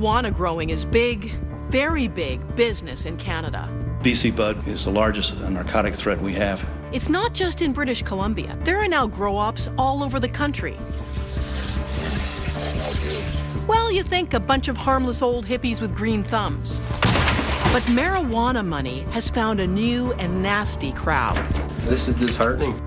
Marijuana growing is big, very big business in Canada. BC bud is the largest narcotic threat we have. It's not just in British Columbia. There are now grow-ops all over the country. Smells good. Well, you think a bunch of harmless old hippies with green thumbs. But marijuana money has found a new and nasty crowd. This is disheartening.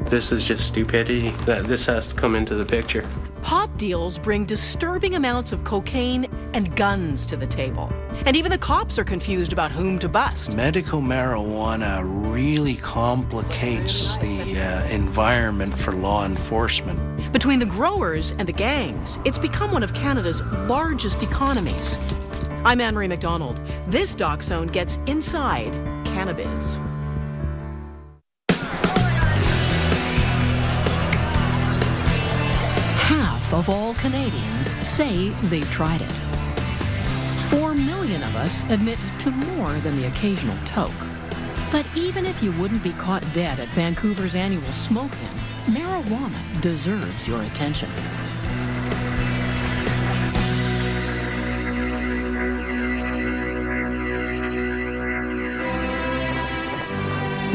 This is just stupidity that this has to come into the picture. Pot deals bring disturbing amounts of cocaine and guns to the table. And even the cops are confused about whom to bust. Medical marijuana really complicates the environment for law enforcement. Between the growers and the gangs, it's become one of Canada's largest economies. I'm Anne-Marie McDonald. This Doc Zone gets inside CannaBiz. Half of all Canadians say they've tried it. 4 million of us admit to more than the occasional toke. But even if you wouldn't be caught dead at Vancouver's annual smoke-in, marijuana deserves your attention.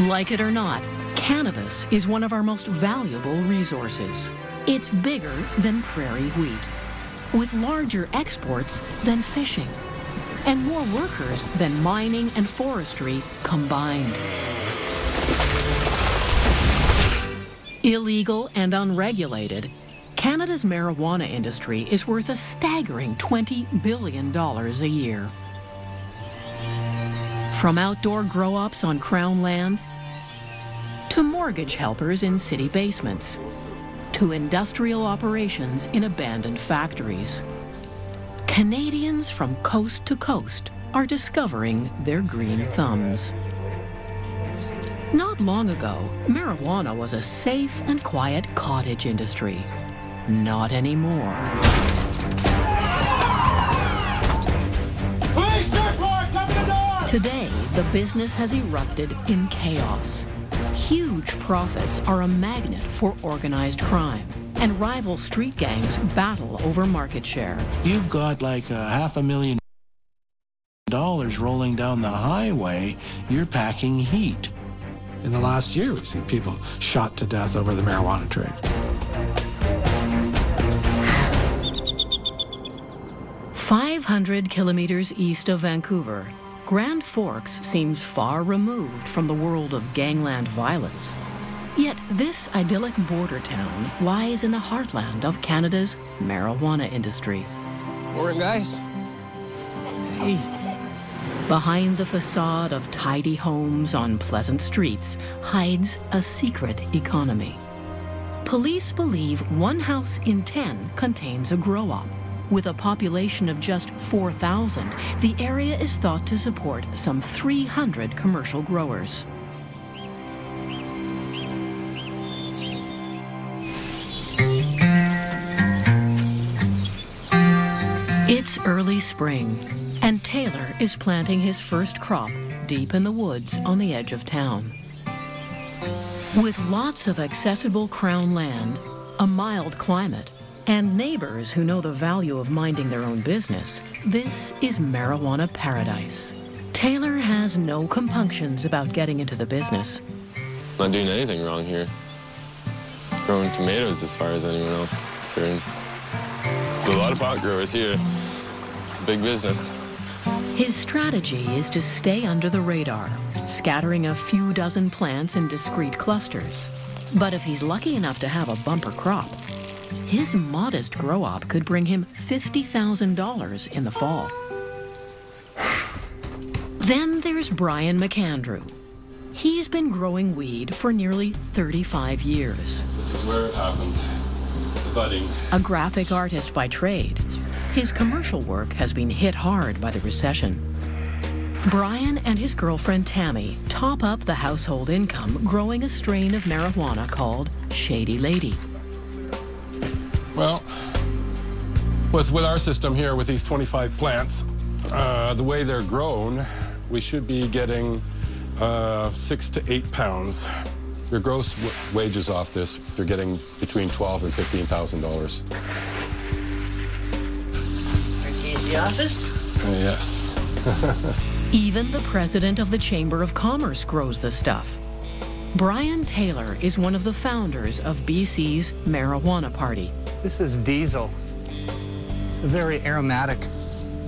Like it or not, cannabis is one of our most valuable resources. It's bigger than prairie wheat, with larger exports than fishing, and more workers than mining and forestry combined. Illegal and unregulated, Canada's marijuana industry is worth a staggering $20 billion a year. From outdoor grow-ops on Crown land, to mortgage helpers in city basements, to industrial operations in abandoned factories. Canadians from coast to coast are discovering their green thumbs. Not long ago, marijuana was a safe and quiet cottage industry. Not anymore. Police, search warrant, come to the door! Today, the business has erupted in chaos. Huge profits are a magnet for organized crime, and rival street gangs battle over market share. You've got like $500,000 rolling down the highway. You're packing heat. In the last year, we've seen people shot to death over the marijuana trade. "500 kilometers east of Vancouver, Grand Forks seems far removed from the world of gangland violence. Yet this idyllic border town lies in the heartland of Canada's marijuana industry. Morning, guys. Hey. Behind the facade of tidy homes on pleasant streets hides a secret economy. Police believe 1 house in 10 contains a grow-op. With a population of just 4,000, the area is thought to support some 300 commercial growers. It's early spring, and Taylor is planting his first crop deep in the woods on the edge of town. With lots of accessible Crown land, a mild climate, and neighbors who know the value of minding their own business, this is marijuana paradise. Taylor has no compunctions about getting into the business. Not doing anything wrong here. Growing tomatoes as far as anyone else is concerned. There's a lot of pot growers here. It's a big business. His strategy is to stay under the radar, scattering a few dozen plants in discrete clusters. But if he's lucky enough to have a bumper crop, his modest grow-op could bring him $50,000 in the fall. Then there's Brian McAndrew. He's been growing weed for nearly 35 years. This is where it happens. The budding. A graphic artist by trade, his commercial work has been hit hard by the recession. Brian and his girlfriend Tammy top up the household income growing a strain of marijuana called Shady Lady. Well, with our system here, with these 25 plants, the way they're grown, we should be getting 6 to 8 pounds. Your gross wages off this, you're getting between $12,000 and $15,000. the office? Yes. Even the president of the Chamber of Commerce grows the stuff. Brian Taylor is one of the founders of BC's Marijuana Party. This is diesel. It's a very aromatic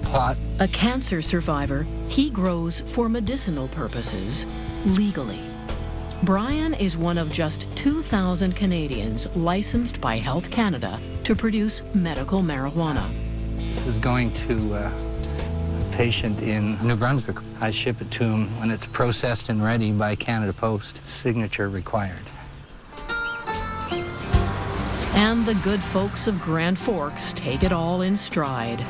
pot. A cancer survivor, he grows for medicinal purposes, legally. Brian is one of just 2,000 Canadians licensed by Health Canada to produce medical marijuana. This is going to a patient in New Brunswick. I ship it to him when it's processed and ready by Canada Post. Signature required. And the good folks of Grand Forks take it all in stride.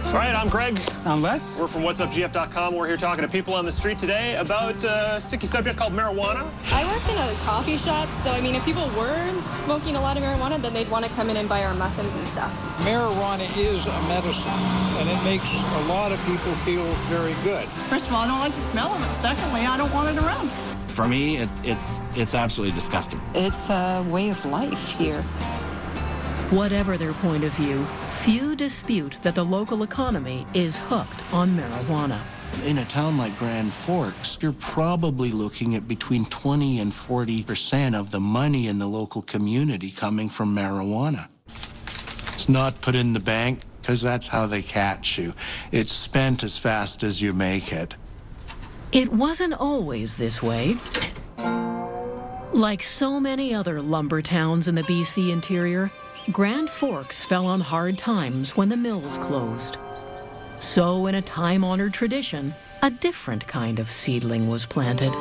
All right, I'm Greg. I'm Les. We're from whatsupgf.com. We're here talking to people on the street today about a sticky subject called marijuana. I work in a coffee shop, so I mean, if people were smoking a lot of marijuana, then they'd want to come in and buy our muffins and stuff. Marijuana is a medicine, and it makes a lot of people feel very good. First of all, I don't like the smell of it. Secondly, I don't want it around. For me, it's absolutely disgusting. It's a way of life here. Whatever their point of view, few dispute that the local economy is hooked on marijuana. In a town like Grand Forks, you're probably looking at between 20 and 40% of the money in the local community coming from marijuana. It's not put in the bank, because that's how they catch you. It's spent as fast as you make it. It wasn't always this way. Like so many other lumber towns in the BC interior, Grand Forks fell on hard times when the mills closed. So, in a time-honored tradition, a different kind of seedling was planted.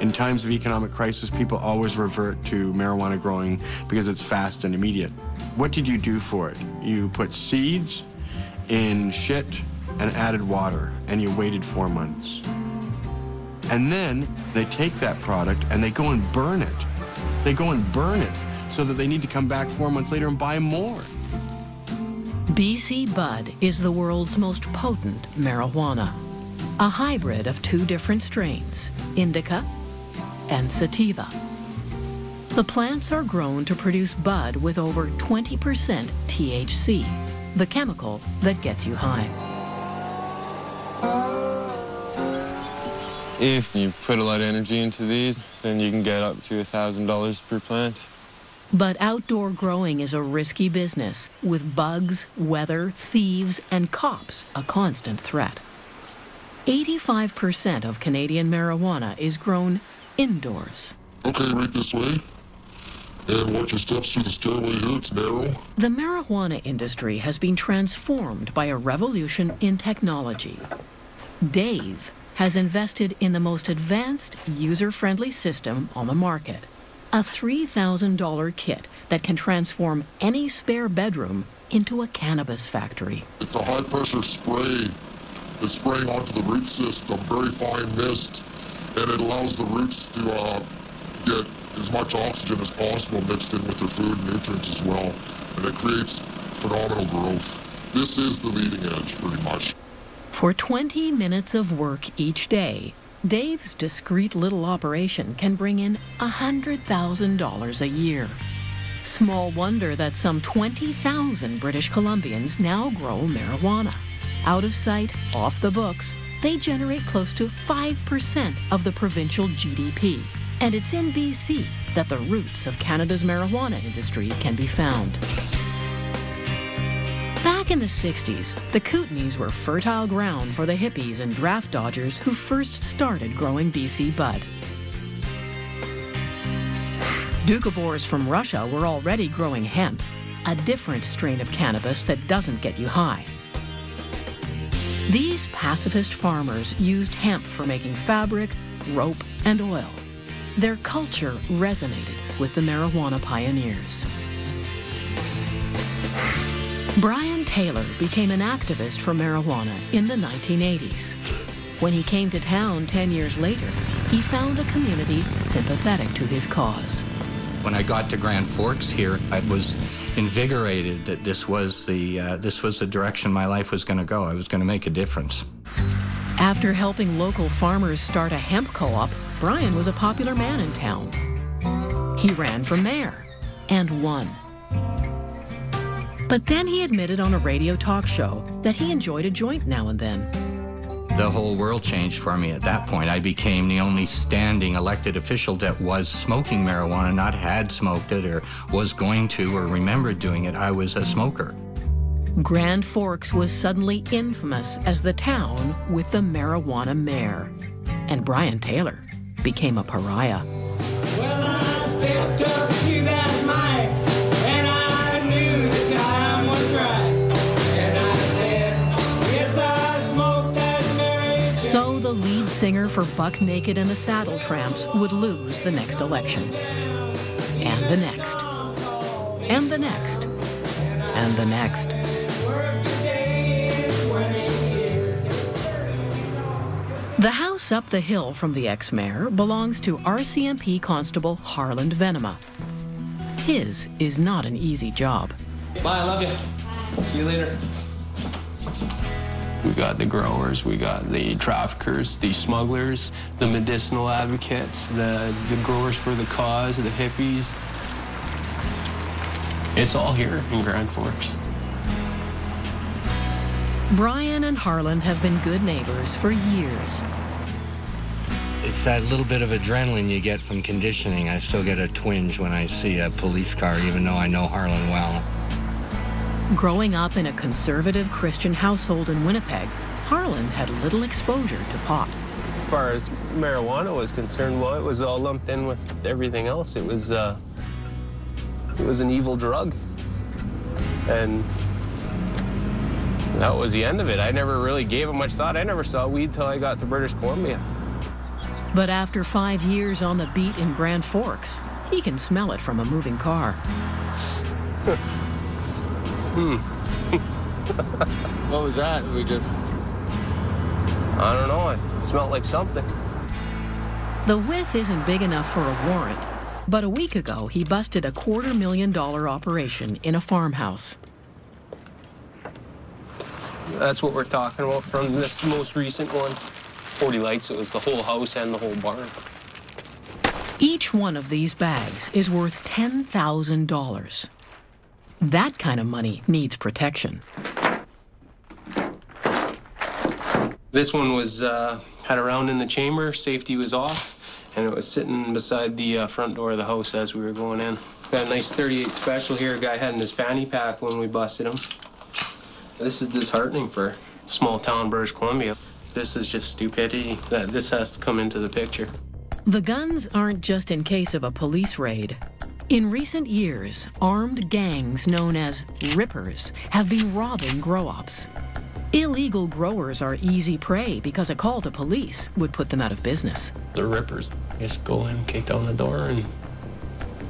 In times of economic crisis, people always revert to marijuana growing because it's fast and immediate. What did you do for it? You put seeds in shit and added water, and you waited 4 months. And then they take that product and they go and burn it. They go and burn it so that they need to come back 4 months later and buy more. BC Bud is the world's most potent marijuana, a hybrid of two different strains, indica and sativa. The plants are grown to produce bud with over 20% THC, the chemical that gets you high. If you put a lot of energy into these, then you can get up to $1,000 per plant. But outdoor growing is a risky business, with bugs, weather, thieves, and cops a constant threat. 85% of Canadian marijuana is grown indoors. Okay, right this way. And watch your steps through the stairway here, it's narrow. The marijuana industry has been transformed by a revolution in technology. Dave has invested in the most advanced, user-friendly system on the market. A $3,000 kit that can transform any spare bedroom into a cannabis factory. It's a high-pressure spray. It's spraying onto the root system, very fine mist, and it allows the roots to get as much oxygen as possible mixed in with their food and nutrients as well, and it creates phenomenal growth. This is the leading edge, pretty much. For 20 minutes of work each day, Dave's discreet little operation can bring in $100,000 a year. Small wonder that some 20,000 British Columbians now grow marijuana. Out of sight, off the books, they generate close to 5% of the provincial GDP. And it's in BC that the roots of Canada's marijuana industry can be found. Back in the 60s, the Kootenays were fertile ground for the hippies and draft dodgers who first started growing BC bud. Doukhobors from Russia were already growing hemp, a different strain of cannabis that doesn't get you high. These pacifist farmers used hemp for making fabric, rope, and oil. Their culture resonated with the marijuana pioneers. Brian Taylor became an activist for marijuana in the 1980s. When he came to town 10 years later, he found a community sympathetic to his cause. When I got to Grand Forks here, I was invigorated that this was the direction my life was going to go. I was going to make a difference. After helping local farmers start a hemp co-op, Brian was a popular man in town. He ran for mayor and won. But then he admitted on a radio talk show that he enjoyed a joint now and then. The whole world changed for me at that point. I became the only standing elected official that was smoking marijuana, not had smoked it or was going to or remembered doing it. I was a smoker. Grand Forks was suddenly infamous as the town with the marijuana mayor. And Brian Taylor became a pariah. Well, I stepped up to that mic, and I knew the time was right. And I said, yes, I smoked that Mary. So the lead singer for Buck Naked and the Saddle Tramps would lose the next election. And the next. And the next. And the next. The house up the hill from the ex-mayor belongs to RCMP Constable Harland Venema. His is not an easy job. Bye, I love you. See you later. We got the growers, we got the traffickers, the smugglers, the medicinal advocates, the growers for the cause, the hippies. It's all here in Grand Forks. Brian and Harland have been good neighbors for years. It's that little bit of adrenaline you get from conditioning. I still get a twinge when I see a police car, even though I know Harland well. Growing up in a conservative Christian household in Winnipeg, Harland had little exposure to pot. As far as marijuana was concerned, well, it was all lumped in with everything else. It was an evil drug. And that was the end of it. I never really gave it much thought. I never saw weed till I got to British Columbia. But after 5 years on the beat in Grand Forks, he can smell it from a moving car. What was that? We just... I don't know. It smelled like something. The whiff isn't big enough for a warrant, but a week ago he busted a $250,000 operation in a farmhouse. That's what we're talking about from this most recent one. 40 lights, it was the whole house and the whole barn. Each one of these bags is worth $10,000. That kind of money needs protection. This one was had a round in the chamber, safety was off, and it was sitting beside the front door of the house as we were going in. Got a nice 38 special here, a guy had in his fanny pack when we busted him. This is disheartening for small town British Columbia. This is just stupidity. This has to come into the picture. The guns aren't just in case of a police raid. In recent years, armed gangs known as rippers have been robbing grow-ops. Illegal growers are easy prey because a call to police would put them out of business. The rippers just go in, kick down the door, and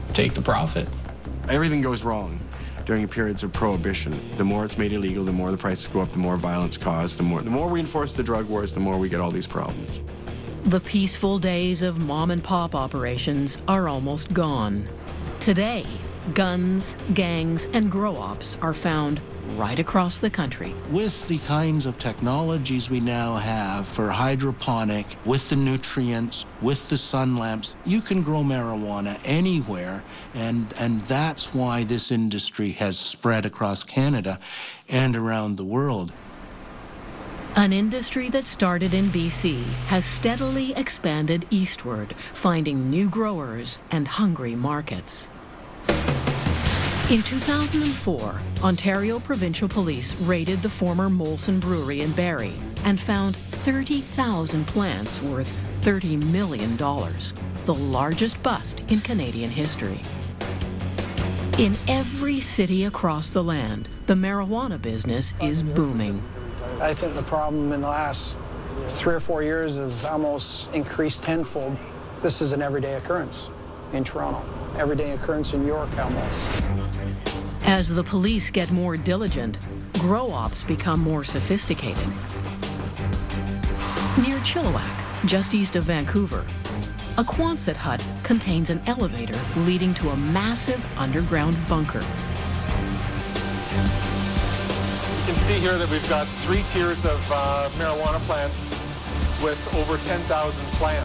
take the profit. Everything goes wrong during periods of prohibition. The more it's made illegal, the more the prices go up, the more violence caused, the more we enforce the drug wars, the more we get all these problems. The peaceful days of mom-and-pop operations are almost gone. Today, guns, gangs, and grow-ops are found right across the country. With the kinds of technologies we now have for hydroponic, with the nutrients, with the sun lamps, you can grow marijuana anywhere, and that's why this industry has spread across Canada and around the world. An industry that started in BC has steadily expanded eastward, finding new growers and hungry markets. In 2004, Ontario Provincial Police raided the former Molson Brewery in Barrie and found 30,000 plants worth $30 million, the largest bust in Canadian history. In every city across the land, the marijuana business is booming. I think the problem in the last 3 or 4 years has almost increased tenfold. This is an everyday occurrence in Toronto, everyday occurrence in York almost. As the police get more diligent, grow-ops become more sophisticated. Near Chilliwack, just east of Vancouver, a Quonset hut contains an elevator leading to a massive underground bunker. You can see here that we've got 3 tiers of marijuana plants with over 10,000 plants.